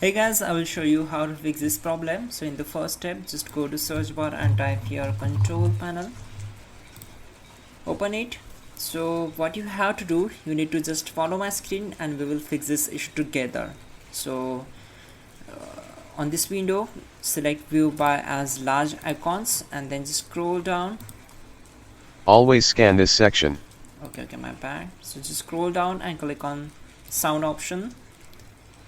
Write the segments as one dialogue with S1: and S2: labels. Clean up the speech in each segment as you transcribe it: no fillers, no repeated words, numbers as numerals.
S1: Hey guys, I will show you how to fix this problem. So in the first step, just go to search bar and type here control panel. Open it. So what you have to do, you need to just follow my screen and we will fix this issue together. So on this window, select view by as large icons and then just scroll down.
S2: Always scan this section.
S1: Okay, my bad. So just scroll down and click on sound option.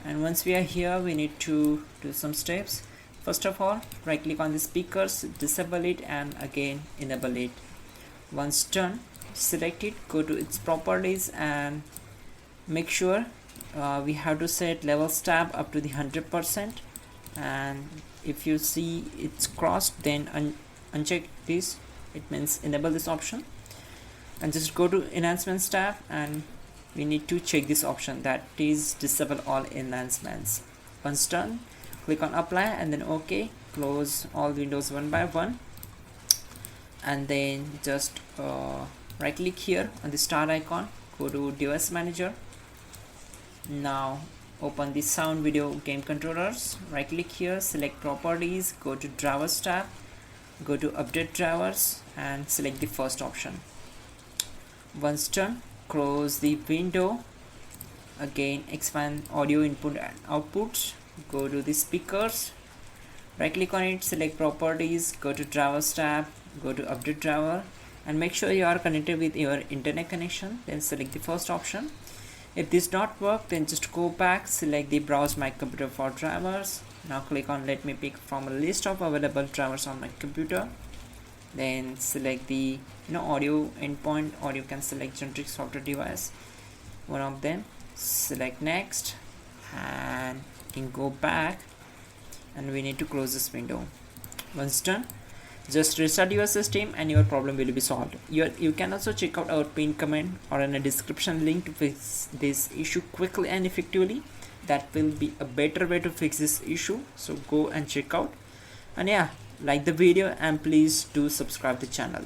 S1: And once we are here, we need to do some steps. First of all, right click on the speakers, disable it and again enable it. Once done, select it, go to its properties and make sure we have to set levels tab up to the 100%, and if you see it's crossed, then uncheck this. It means enable this option, and just go to enhancements tab and we need to check this option, that is disable all enhancements. Once done, click on apply and then OK. Close all windows one by one and then just right click here on the star icon, go to device manager. Now open the sound video game controllers, right click here, select properties, go to drivers tab, go to update drivers and select the first option. Once done, close the window, again expand audio input and outputs, go to the speakers, right click on it, select properties, go to drivers tab, go to update driver and make sure you are connected with your internet connection, then select the first option. If this not work, then just go back, select the browse my computer for drivers. Now click on let me pick from a list of available drivers on my computer, then select the audio endpoint, or you can select generic software device, one of them, select next and you can go back and we need to close this window. Once done, just restart your system and your problem will be solved. You can also check out our pinned comment or in a description link to fix this issue quickly and effectively. That will be a better way to fix this issue, so go and check out. And yeah, like the video and please do subscribe the channel.